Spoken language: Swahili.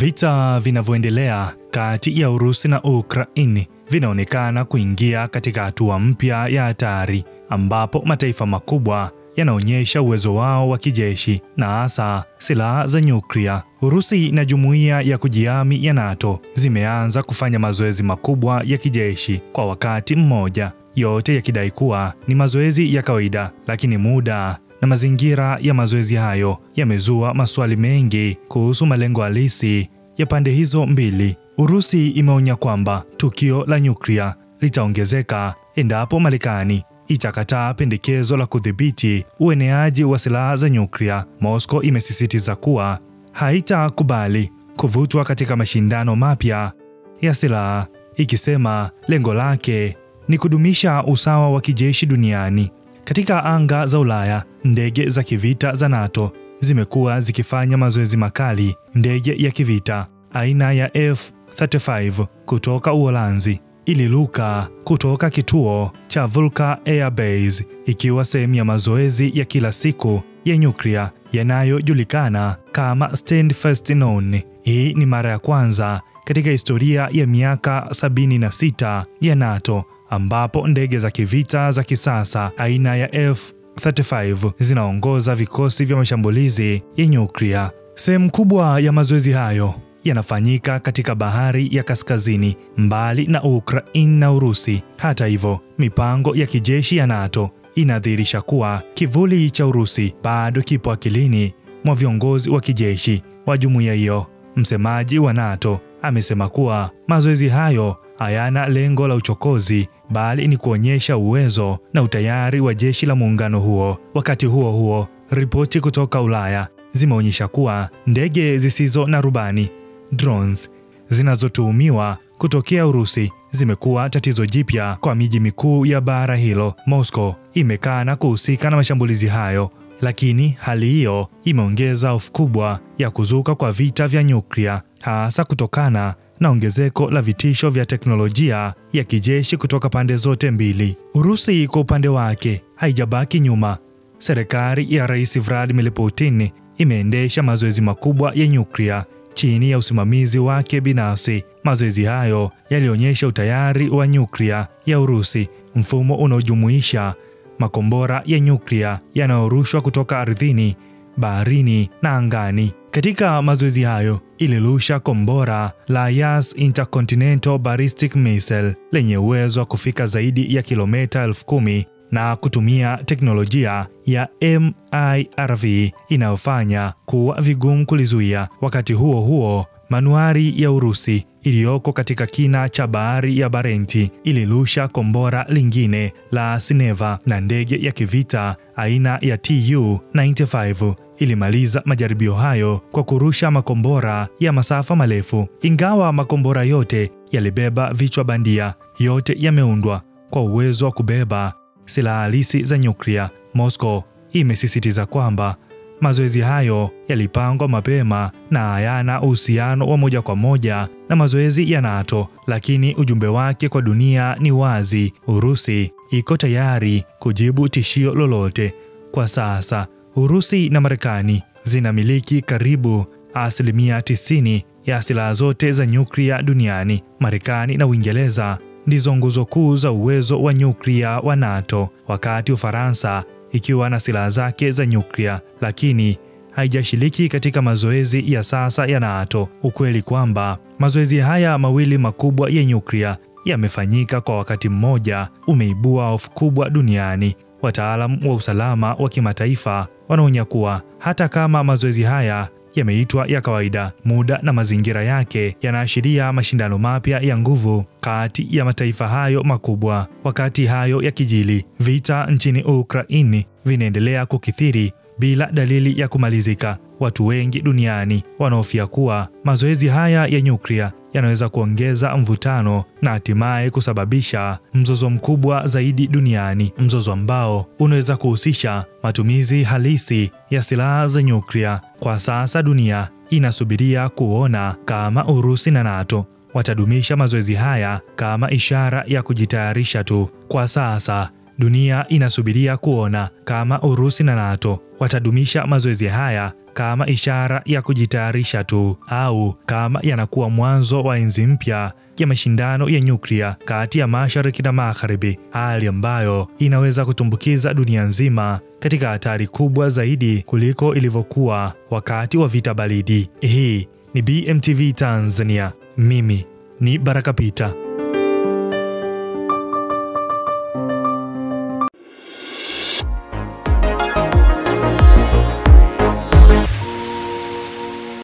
Vita vinavyoendelea kati ya Urusi na Ukraini vinaonekana kuingia katika hatua mpya ya hatari, ambapo mataifa makubwa yanaonyesha uwezo wao wa kijeshi na hasa silaha za nyuklia. Urusi na jumuiya ya kujihami ya NATO zimeanza kufanya mazoezi makubwa ya kijeshi kwa wakati mmoja, yote yakidai kuwa ni mazoezi ya kawaida, lakini muda na mazingira ya mazoezi hayo yamezua maswali mengi kuhusu malengo halisi ya pande hizo mbili. Urusi imeonya kwamba tukio la nyuklia litaongezeka endapo Marekani itakataa pendekezo la kudhibiti ueneaji wa silaha za nyuklia. Moscow imesisitiza kuwa haitakubali kuvutwa katika mashindano mapya ya silaha, ikisema lengo lake ni kudumisha usawa wa kijeshi duniani. Katika anga za Ulaya, ndege za kivita za NATO zimekuwa zikifanya mazoezi makali. Ndege ya kivita aina ya F-35 kutoka Uholanzi iliruka kutoka kituo cha Vulka Air Base ikiwa sehemu ya mazoezi ya kila siku ya nyuklia yanayojulikana kama Standfast None. Hii ni mara ya kwanza katika historia ya miaka 76 ya NATO ambapo ndege za kivita za kisasa aina ya F-35 zinaongoza vikosi vya mashambulizi ya nyuklia. Sehemu kubwa ya mazoezi hayo yanafanyika katika bahari ya kaskazini, mbali na Ukraini na Urusi. Hata hivyo, mipango ya kijeshi ya NATO inadhihirisha kuwa kivuli cha Urusi bado kipo akilini mwa viongozi wa kijeshi wa jumuiya hiyo. Msemaji wa NATO amesema kuwa mazoezi hayo hayana lengo la uchokozi, bali ni kuonyesha uwezo na utayari wa jeshi la muungano huo. Wakati huo huo, ripoti kutoka Ulaya zimeonyesha kuwa ndege zisizo na rubani, drones, zinazotuhumiwa kutokea Urusi zimekuwa tatizo jipya kwa miji mikuu ya bara hilo. Moscow imekana kuhusika na mashambulizi hayo, lakini hali hiyo imeongeza hofu kubwa ya kuzuka kwa vita vya nyuklia, hasa kutokana na ongezeko la vitisho vya teknolojia ya kijeshi kutoka pande zote mbili. Urusi kwa upande wake haijabaki nyuma. Serikali ya Rais Vladimir Putin imeendesha mazoezi makubwa ya nyuklia chini ya usimamizi wake binafsi. Mazoezi hayo yalionyesha utayari wa nyuklia ya Urusi, mfumo unaojumuisha makombora ya nyuklia yanayorushwa kutoka ardhini, baharini na angani. Katika mazoezi hayo ilirusha kombora la Yas Intercontinental Ballistic Missile lenye uwezo wa kufika zaidi ya kilomita 10,000 na kutumia teknolojia ya MIRV inayofanya kuwa vigumu kulizuia. Wakati huo huo, manuari ya Urusi iliyoko katika kina cha bahari ya Barenti ilirusha kombora lingine la Sineva, na ndege ya kivita aina ya Tu-95 ilimaliza majaribio hayo kwa kurusha makombora ya masafa marefu. Ingawa makombora yote yalibeba vichwa bandia, yote yameundwa kwa uwezo wa kubeba silaha halisi za nyuklia. Moscow imesisitiza kwamba mazoezi hayo yalipangwa mapema na hayana uhusiano wa moja kwa moja na mazoezi ya NATO, lakini ujumbe wake kwa dunia ni wazi: Urusi iko tayari kujibu tishio lolote. Kwa sasa, Urusi na Marekani zinamiliki karibu 90% ya silaha zote za nyuklia duniani. Marekani na Uingereza ndizo nguzo kuu za uwezo wa nyuklia wa NATO, wakati Ufaransa ikiwa na silaha zake za nyuklia, lakini haijashiriki katika mazoezi ya sasa ya NATO. Ukweli kwamba mazoezi haya mawili makubwa ya nyuklia yamefanyika kwa wakati mmoja umeibua hofu kubwa duniani. Wataalamu wa usalama wa kimataifa wanaonya kuwa hata kama mazoezi haya yameitwa ya kawaida, muda na mazingira yake yanaashiria mashindano mapya ya nguvu kati ya mataifa hayo makubwa. Wakati hayo yakijili, vita nchini Ukraini vinaendelea kukithiri bila dalili ya kumalizika. Watu wengi duniani wanahofia kuwa mazoezi haya ya nyuklia yanaweza kuongeza mvutano na hatimaye kusababisha mzozo mkubwa zaidi duniani, mzozo ambao unaweza kuhusisha matumizi halisi ya silaha za nyuklia. Kwa sasa dunia inasubiria kuona kama Urusi na NATO watadumisha mazoezi haya kama ishara ya kujitayarisha tu. Kwa sasa Dunia inasubiria kuona kama Urusi na NATO watadumisha mazoezi haya kama ishara ya kujitayarisha tu, au kama yanakuwa mwanzo wa enzi mpya ya mashindano ya nyuklia kati ya Mashariki na Magharibi, hali ambayo inaweza kutumbukiza dunia nzima katika hatari kubwa zaidi kuliko ilivyokuwa wakati wa vita baridi. Hii ni BMTV Tanzania. Mimi ni Baraka Peter.